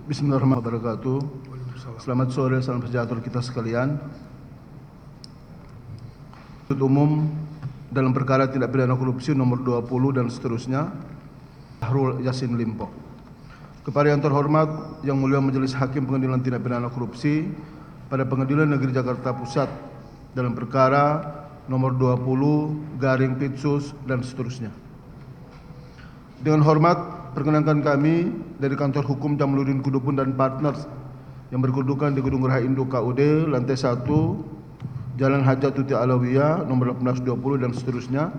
Bismillahirrahmanirrahim. Selamat sore, salam sejahtera kita sekalian. Penuntut umum dalam perkara tindak pidana korupsi nomor 20 dan seterusnya, Syahrul Yassin Limpo. Kepada yang terhormat Yang Mulia Majelis Hakim Pengadilan Tindak Pidana Korupsi pada Pengadilan Negeri Jakarta Pusat dalam perkara nomor 20/Pitsus dan seterusnya. Dengan hormat, perkenankan kami dari Kantor Hukum Jamaluddin Kudupun dan Partners yang berkedudukan di Gedung Geraha Indo KUD, lantai 1, Jalan Hajat Tuti Alawiyah, nomor 1820 dan seterusnya.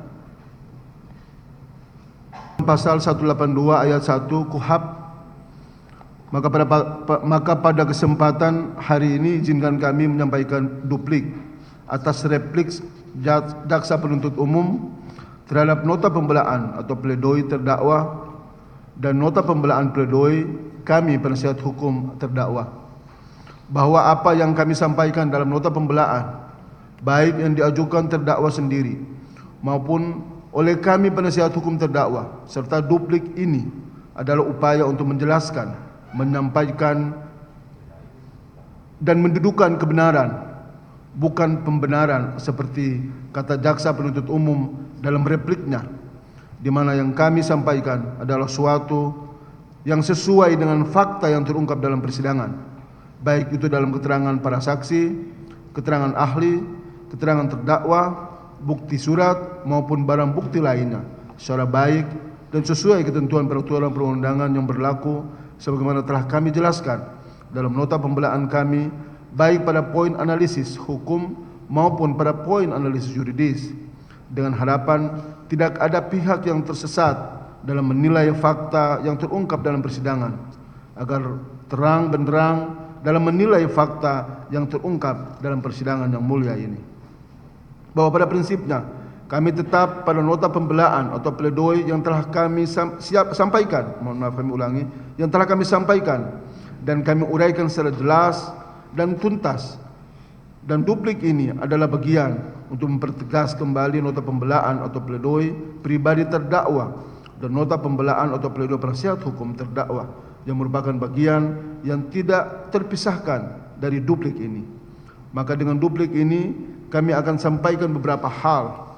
Pasal 182 ayat 1 KUHAP. Maka pada kesempatan hari ini izinkan kami menyampaikan duplik atas replik jaksa penuntut umum terhadap nota pembelaan atau pledoi terdakwa dan nota pembelaan pledoi kami penasihat hukum terdakwa, bahwa apa yang kami sampaikan dalam nota pembelaan, baik yang diajukan terdakwa sendiri maupun oleh kami penasihat hukum terdakwa, serta duplik ini adalah upaya untuk menjelaskan, menyampaikan dan mendudukan kebenaran, bukan pembenaran seperti kata jaksa penuntut umum dalam repliknya, di mana yang kami sampaikan adalah suatu yang sesuai dengan fakta yang terungkap dalam persidangan, baik itu dalam keterangan para saksi, keterangan ahli, keterangan terdakwa, bukti surat maupun barang bukti lainnya, secara baik dan sesuai ketentuan peraturan perundangan yang berlaku sebagaimana telah kami jelaskan dalam nota pembelaan kami, baik pada poin analisis hukum maupun pada poin analisis yuridis, dengan harapan tidak ada pihak yang tersesat dalam menilai fakta yang terungkap dalam persidangan, agar terang benderang dalam menilai fakta yang terungkap dalam persidangan yang mulia ini. Bahwa pada prinsipnya kami tetap pada nota pembelaan atau pledoi yang telah kami sampaikan, yang telah kami sampaikan dan kami uraikan secara jelas dan tuntas, dan duplik ini adalah bagian untuk mempertegas kembali nota pembelaan atau pledoi pribadi terdakwa dan nota pembelaan atau pledoi penasihat hukum terdakwa yang merupakan bagian yang tidak terpisahkan dari duplik ini. Maka dengan duplik ini kami akan sampaikan beberapa hal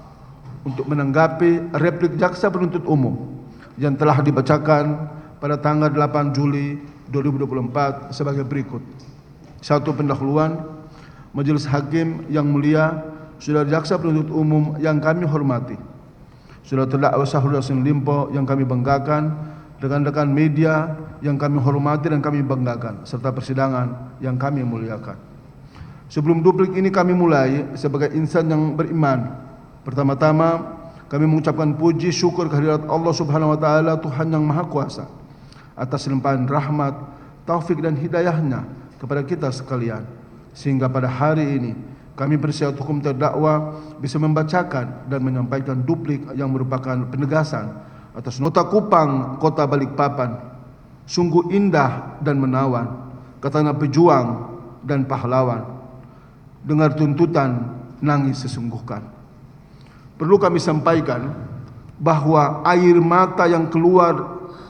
untuk menanggapi replik jaksa penuntut umum yang telah dibacakan pada tanggal 8 Juli 2024 sebagai berikut. 1. Pendahuluan. Majelis Hakim yang mulia, Saudara Jaksa Penuntut Umum yang kami hormati, Saudara terdakwa Syahrul Yassin Limpo yang kami banggakan, rekan-rekan media yang kami hormati dan kami banggakan, serta persidangan yang kami muliakan. Sebelum duplik ini kami mulai sebagai insan yang beriman, pertama-tama kami mengucapkan puji syukur kehadirat Allah Subhanahu wa taala, Tuhan yang Maha Kuasa, atas limpahan rahmat, taufik dan hidayahnya kepada kita sekalian, sehingga pada hari ini kami penasihat hukum terdakwa bisa membacakan dan menyampaikan duplik yang merupakan penegasan atas nota Kupang Kota Balikpapan, sungguh indah dan menawan, katanya pejuang dan pahlawan, dengar tuntutan nangis sesungguhkan. Perlu kami sampaikan bahwa air mata yang keluar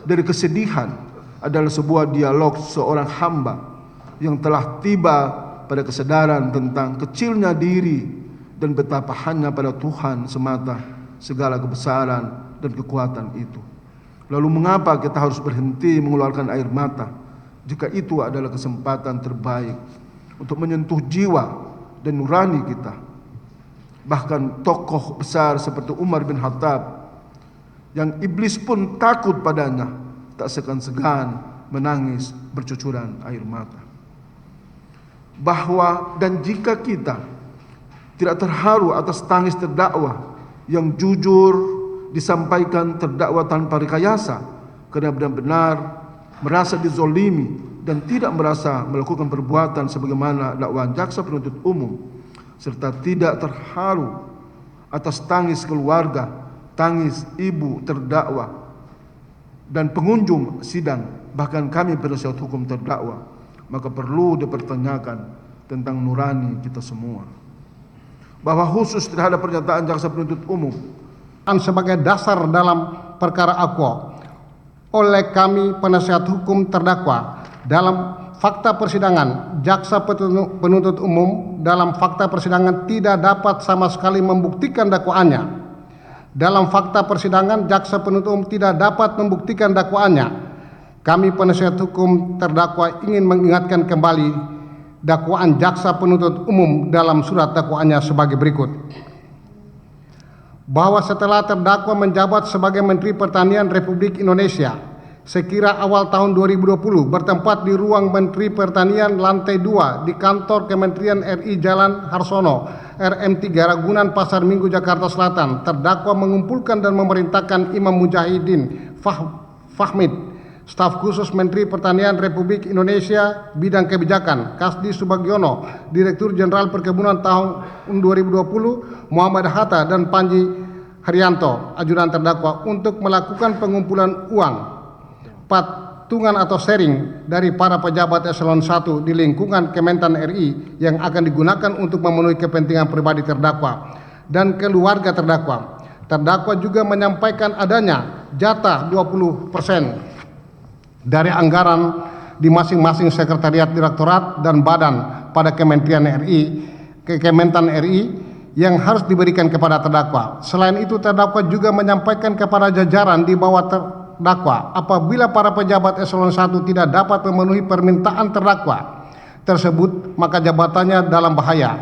dari kesedihan adalah sebuah dialog seorang hamba yang telah tiba pada kesadaran tentang kecilnya diri dan betapa hanya pada Tuhan semata segala kebesaran dan kekuatan itu. Lalu mengapa kita harus berhenti mengeluarkan air mata jika itu adalah kesempatan terbaik untuk menyentuh jiwa dan nurani kita? Bahkan tokoh besar seperti Umar bin Khattab yang iblis pun takut padanya tak segan-segan menangis bercucuran air mata. Bahwa dan jika kita tidak terharu atas tangis terdakwa yang jujur disampaikan terdakwa tanpa rekayasa, karena benar-benar merasa dizolimi dan tidak merasa melakukan perbuatan sebagaimana dakwaan jaksa penuntut umum, serta tidak terharu atas tangis keluarga, tangis ibu terdakwa dan pengunjung sidang, bahkan kami penasihat hukum terdakwa, maka perlu dipertanyakan tentang nurani kita semua. Bahwa khusus terhadap pernyataan jaksa penuntut umum sebagai dasar dalam perkara aquo oleh kami penasihat hukum terdakwa Dalam fakta persidangan, jaksa penuntut umum dalam fakta persidangan tidak dapat sama sekali membuktikan dakwaannya. Dalam fakta persidangan, jaksa penuntut umum tidak dapat membuktikan dakwaannya. Kami penasihat hukum terdakwa ingin mengingatkan kembali dakwaan jaksa penuntut umum dalam surat dakwaannya sebagai berikut. Bahwa setelah terdakwa menjabat sebagai Menteri Pertanian Republik Indonesia sekira awal tahun 2020 bertempat di ruang Menteri Pertanian lantai 2 di kantor Kementerian RI Jalan Harsono RM3 Ragunan Pasar Minggu Jakarta Selatan, terdakwa mengumpulkan dan memerintahkan Imam Mujahidin Fahmid, staf khusus Menteri Pertanian Republik Indonesia bidang kebijakan, Kasdi Subagiono, Direktur Jenderal Perkebunan tahun 2020, Muhammad Hatta dan Panji Haryanto, ajudan terdakwa, untuk melakukan pengumpulan uang patungan atau sharing dari para pejabat eselon 1 di lingkungan Kementan RI yang akan digunakan untuk memenuhi kepentingan pribadi terdakwa dan keluarga terdakwa. Terdakwa juga menyampaikan adanya jatah 20% dari anggaran di masing-masing sekretariat direktorat dan badan pada Kementerian RI, Kementan RI yang harus diberikan kepada terdakwa. Selain itu, terdakwa juga menyampaikan kepada jajaran di bawah terdakwa, apabila para pejabat eselon 1 tidak dapat memenuhi permintaan terdakwa tersebut, maka jabatannya dalam bahaya,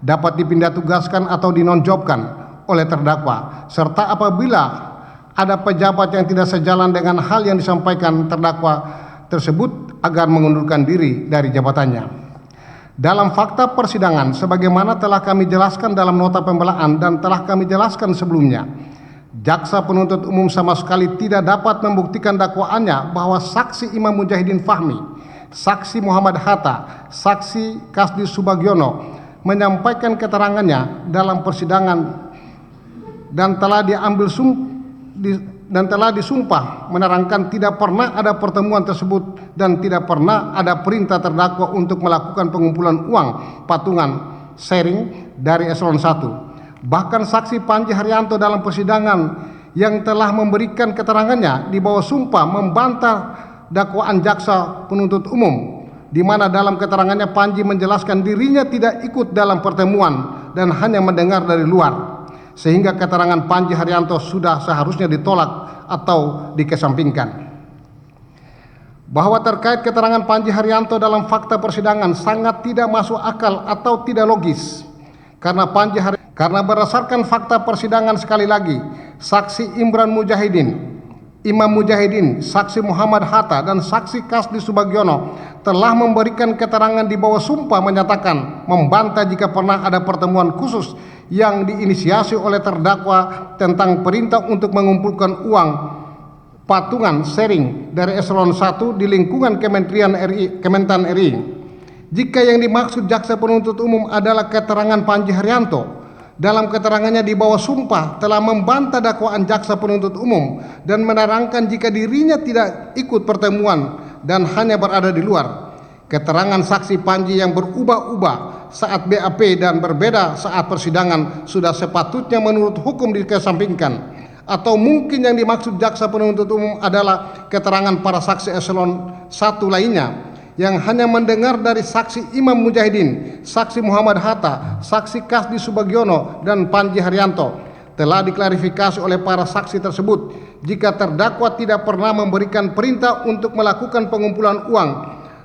dapat dipindah tugaskan atau dinonjobkan oleh terdakwa, serta apabila ada pejabat yang tidak sejalan dengan hal yang disampaikan terdakwa tersebut agar mengundurkan diri dari jabatannya. Dalam fakta persidangan, sebagaimana telah kami jelaskan dalam nota pembelaan dan telah kami jelaskan sebelumnya, jaksa penuntut umum sama sekali tidak dapat membuktikan dakwaannya bahwa saksi Imam Mujahidin Fahmi, saksi Muhammad Hatta, saksi Kasdi Subagiono menyampaikan keterangannya dalam persidangan dan telah disumpah menerangkan tidak pernah ada pertemuan tersebut dan tidak pernah ada perintah terdakwa untuk melakukan pengumpulan uang patungan sharing dari eselon 1. Bahkan saksi Panji Haryanto dalam persidangan yang telah memberikan keterangannya di bawah sumpah membantah dakwaan jaksa penuntut umum, di mana dalam keterangannya Panji menjelaskan dirinya tidak ikut dalam pertemuan dan hanya mendengar dari luar, sehingga keterangan Panji Haryanto sudah seharusnya ditolak atau dikesampingkan. Bahwa terkait keterangan Panji Haryanto dalam fakta persidangan sangat tidak masuk akal atau tidak logis, karena berdasarkan fakta persidangan, sekali lagi, saksi Imran Mujahidin, Imam Mujahidin, saksi Muhammad Hatta dan saksi Kasdi Subagiono telah memberikan keterangan di bawah sumpah menyatakan membantah jika pernah ada pertemuan khusus yang diinisiasi oleh terdakwa tentang perintah untuk mengumpulkan uang patungan sharing dari eselon 1 di lingkungan Kementerian RI, Kementan RI. Jika yang dimaksud jaksa penuntut umum adalah keterangan Panji Haryanto, dalam keterangannya di bawah sumpah telah membantah dakwaan jaksa penuntut umum dan menerangkan jika dirinya tidak ikut pertemuan dan hanya berada di luar. Keterangan saksi Panji yang berubah-ubah saat BAP dan berbeda saat persidangan sudah sepatutnya menurut hukum dikesampingkan. Atau mungkin yang dimaksud jaksa penuntut umum adalah keterangan para saksi eselon 1 lainnya yang hanya mendengar dari saksi Imam Mujahidin, saksi Muhammad Hatta, saksi Kasdi Subagiono dan Panji Haryanto. Telah diklarifikasi oleh para saksi tersebut jika terdakwa tidak pernah memberikan perintah untuk melakukan pengumpulan uang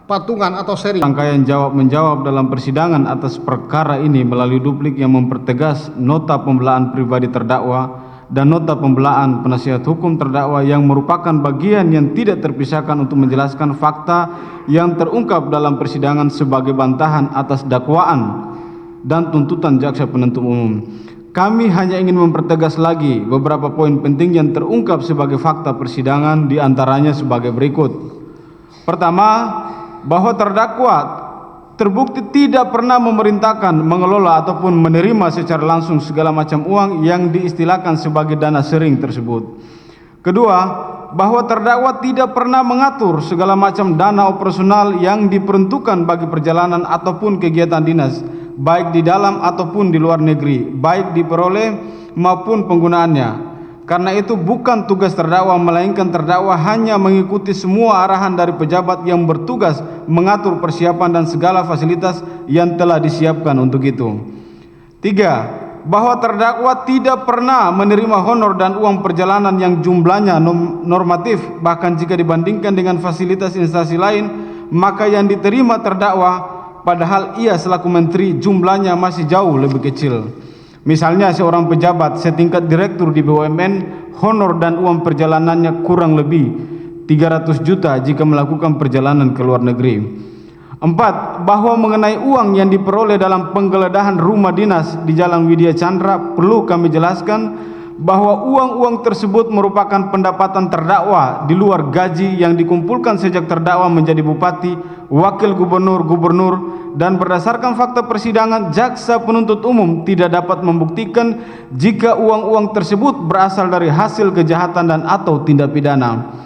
patungan atau sharing. Rangkaian jawab-menjawab dalam persidangan atas perkara ini melalui duplik yang mempertegas nota pembelaan pribadi terdakwa dan nota pembelaan penasihat hukum terdakwa yang merupakan bagian yang tidak terpisahkan untuk menjelaskan fakta yang terungkap dalam persidangan sebagai bantahan atas dakwaan dan tuntutan jaksa penuntut umum. Kami hanya ingin mempertegas lagi beberapa poin penting yang terungkap sebagai fakta persidangan, di antaranya sebagai berikut. Pertama, bahwa terdakwa terbukti tidak pernah memerintahkan, mengelola ataupun menerima secara langsung segala macam uang yang diistilahkan sebagai dana sharing tersebut. Kedua, bahwa terdakwa tidak pernah mengatur segala macam dana operasional yang diperuntukkan bagi perjalanan ataupun kegiatan dinas, baik di dalam ataupun di luar negeri, baik diperoleh maupun penggunaannya. Karena itu bukan tugas terdakwa, melainkan terdakwa hanya mengikuti semua arahan dari pejabat yang bertugas mengatur persiapan dan segala fasilitas yang telah disiapkan untuk itu. 3. Bahwa terdakwa tidak pernah menerima honor dan uang perjalanan yang jumlahnya normatif, bahkan jika dibandingkan dengan fasilitas instansi lain, maka yang diterima terdakwa padahal ia selaku menteri jumlahnya masih jauh lebih kecil. Misalnya seorang pejabat setingkat direktur di BUMN, honor dan uang perjalanannya kurang lebih 300 juta jika melakukan perjalanan ke luar negeri. 4. Bahwa mengenai uang yang diperoleh dalam penggeledahan rumah dinas di Jalan Widya Chandra, perlu kami jelaskan bahwa uang-uang tersebut merupakan pendapatan terdakwa di luar gaji yang dikumpulkan sejak terdakwa menjadi bupati, wakil gubernur, dan berdasarkan fakta persidangan, jaksa penuntut umum tidak dapat membuktikan jika uang-uang tersebut berasal dari hasil kejahatan dan atau tindak pidana.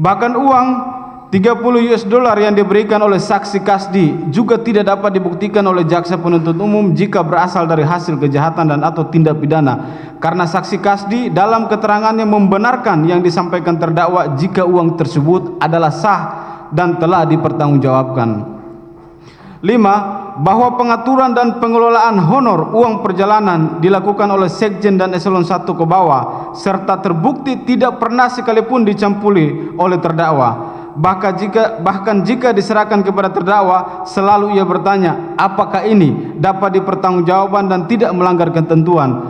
Bahkan uang $30 yang diberikan oleh saksi Kasdi juga tidak dapat dibuktikan oleh jaksa penuntut umum jika berasal dari hasil kejahatan dan atau tindak pidana, karena saksi Kasdi dalam keterangannya membenarkan yang disampaikan terdakwa jika uang tersebut adalah sah dan telah dipertanggungjawabkan. 5. Bahwa pengaturan dan pengelolaan honor uang perjalanan dilakukan oleh Sekjen dan Eselon 1 ke bawah, serta terbukti tidak pernah sekalipun dicampuri oleh terdakwa. Bahkan jika diserahkan kepada terdakwa, selalu ia bertanya, apakah ini dapat dipertanggungjawabkan dan tidak melanggar ketentuan?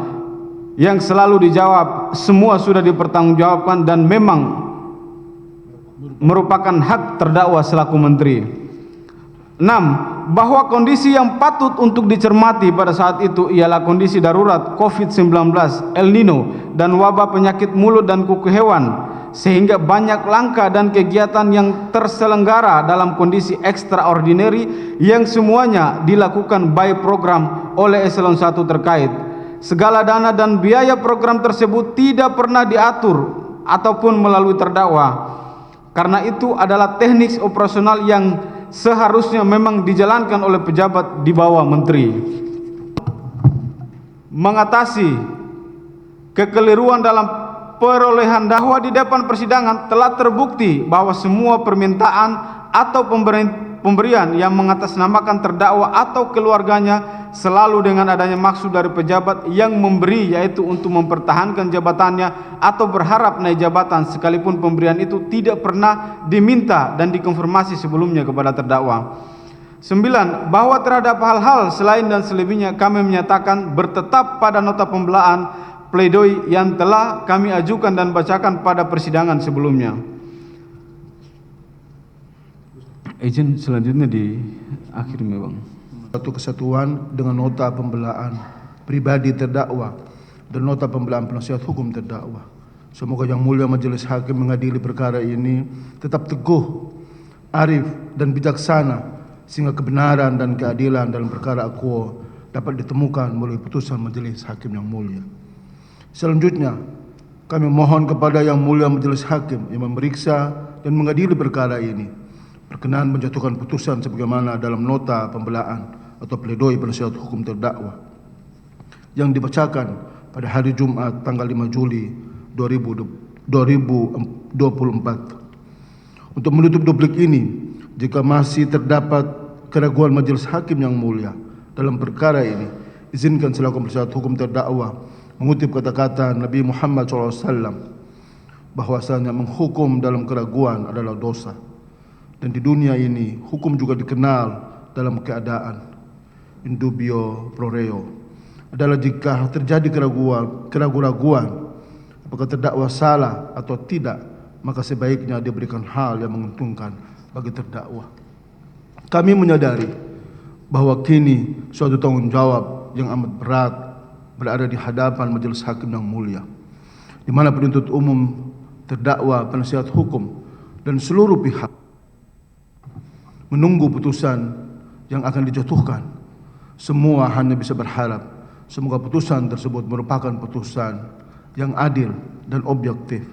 Yang selalu dijawab, semua sudah dipertanggungjawabkan dan memang merupakan hak terdakwa selaku menteri. 6. Bahwa kondisi yang patut untuk dicermati pada saat itu ialah kondisi darurat COVID-19, El Nino, dan wabah penyakit mulut dan kuku hewan, sehingga banyak langkah dan kegiatan yang terselenggara dalam kondisi extraordinary yang semuanya dilakukan by program oleh Eselon 1 terkait. Segala dana dan biaya program tersebut tidak pernah diatur ataupun melalui terdakwa. Karena itu adalah teknik operasional yang seharusnya memang dijalankan oleh pejabat di bawah menteri. Mengatasi kekeliruan dalam perolehan dakwa di depan persidangan, telah terbukti bahwa semua permintaan atau pemberian yang mengatasnamakan terdakwa atau keluarganya selalu dengan adanya maksud dari pejabat yang memberi, yaitu untuk mempertahankan jabatannya atau berharap naik jabatan, sekalipun pemberian itu tidak pernah diminta dan dikonfirmasi sebelumnya kepada terdakwa. 9. Bahwa terhadap hal-hal selain dan selebihnya kami menyatakan bertetap pada nota pembelaan pledoi yang telah kami ajukan dan bacakan pada persidangan sebelumnya. Izin selanjutnya di akhir, Bang. Satu kesatuan dengan nota pembelaan pribadi terdakwa dan nota pembelaan penasihat hukum terdakwa. Semoga Yang Mulia Majelis Hakim mengadili perkara ini tetap teguh, arif dan bijaksana, sehingga kebenaran dan keadilan dalam perkara akuo dapat ditemukan melalui putusan Majelis Hakim yang mulia. Selanjutnya, kami mohon kepada Yang Mulia Majelis Hakim yang memeriksa dan mengadili perkara ini berkenan menjatuhkan putusan sebagaimana dalam nota pembelaan atau pledoi penasihat hukum terdakwa yang dibacakan pada hari Jumat tanggal 5 Juli 2024. Untuk menutup duplik ini, jika masih terdapat keraguan Majelis Hakim yang mulia dalam perkara ini, izinkan selaku penasihat hukum terdakwa mengutip kata-kata Nabi Muhammad SAW bahwasanya menghukum dalam keraguan adalah dosa. Dan di dunia ini hukum juga dikenal dalam keadaan in dubio pro reo, adalah jika terjadi keraguan apakah terdakwa salah atau tidak, maka sebaiknya diberikan hal yang menguntungkan bagi terdakwa. Kami menyadari bahwa kini suatu tanggung jawab yang amat berat berada di hadapan Majelis Hakim yang mulia, di mana penuntut umum, terdakwa, penasihat hukum, dan seluruh pihak menunggu putusan yang akan dijatuhkan. Semua hanya bisa berharap semoga putusan tersebut merupakan putusan yang adil dan objektif,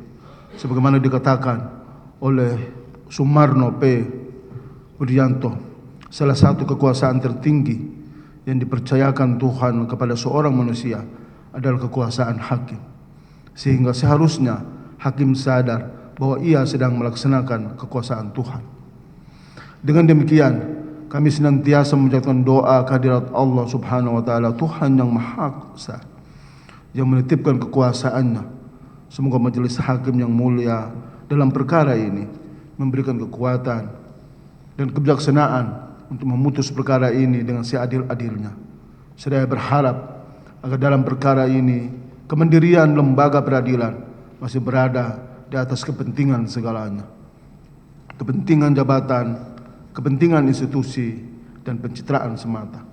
sebagaimana dikatakan oleh Sumarno P. Widianto, salah satu kekuasaan tertinggi yang dipercayakan Tuhan kepada seorang manusia adalah kekuasaan hakim. sehingga seharusnya hakim sadar bahwa ia sedang melaksanakan kekuasaan Tuhan. Dengan demikian, kami senantiasa menjadikan doa kehadirat Allah Subhanahu wa taala, Tuhan yang Maha Kuasa, yang menitipkan kekuasaannya. Semoga majelis hakim yang mulia dalam perkara ini memberikan kekuatan dan kebijaksanaan untuk memutus perkara ini dengan seadil-adilnya. Saya berharap agar dalam perkara ini kemandirian lembaga peradilan masih berada di atas kepentingan segalanya, kepentingan jabatan, kepentingan institusi, dan pencitraan semata.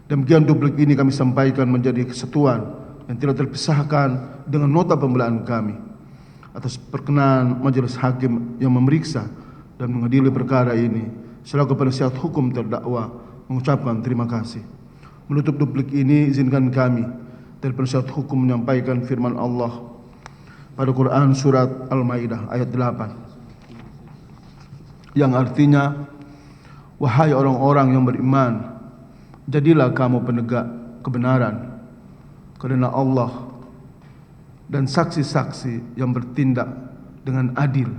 Demikian duplik ini kami sampaikan menjadi kesatuan yang tidak terpisahkan dengan nota pembelaan kami. Atas perkenan majelis hakim yang memeriksa dan mengadili perkara ini, selaku penasihat hukum terdakwa mengucapkan terima kasih. Menutup duplik ini, izinkan kami dari penasihat hukum menyampaikan firman Allah pada Quran surat Al-Maidah ayat 8 yang artinya, wahai orang-orang yang beriman, jadilah kamu penegak kebenaran karena Allah dan saksi-saksi yang bertindak dengan adil.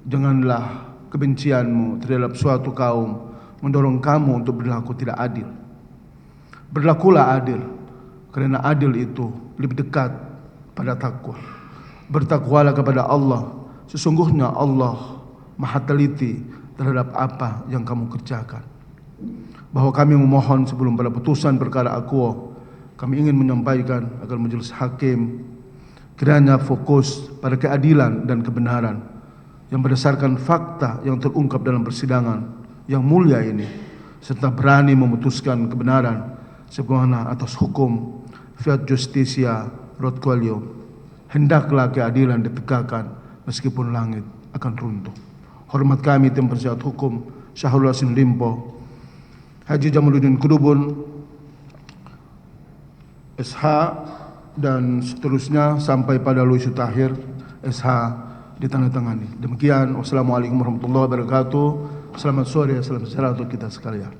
Janganlah kebencianmu terhadap suatu kaum mendorong kamu untuk berlaku tidak adil. Berlakulah adil, karena adil itu lebih dekat pada takwa. Bertakwalah kepada Allah, sesungguhnya Allah Maha teliti terhadap apa yang kamu kerjakan. Bahwa kami memohon sebelum pada putusan perkara akuo, kami ingin menyampaikan agar majelis hakim kiranya fokus pada keadilan dan kebenaran yang berdasarkan fakta yang terungkap dalam persidangan yang mulia ini, serta berani memutuskan kebenaran sebagaimana atas hukum fiat justitia rod quaelio. Hendaklah keadilan ditegakkan meskipun langit akan runtuh. Hormat kami tim penasihat hukum Syahrul Yassin Limpo, Haji Jamaluddin Kudubun, SH, dan seterusnya sampai pada Luisu Tahir, SH, ditandatangani. Demikian, wassalamualaikum warahmatullahi wabarakatuh. Selamat sore, salam sejahtera untuk kita sekalian.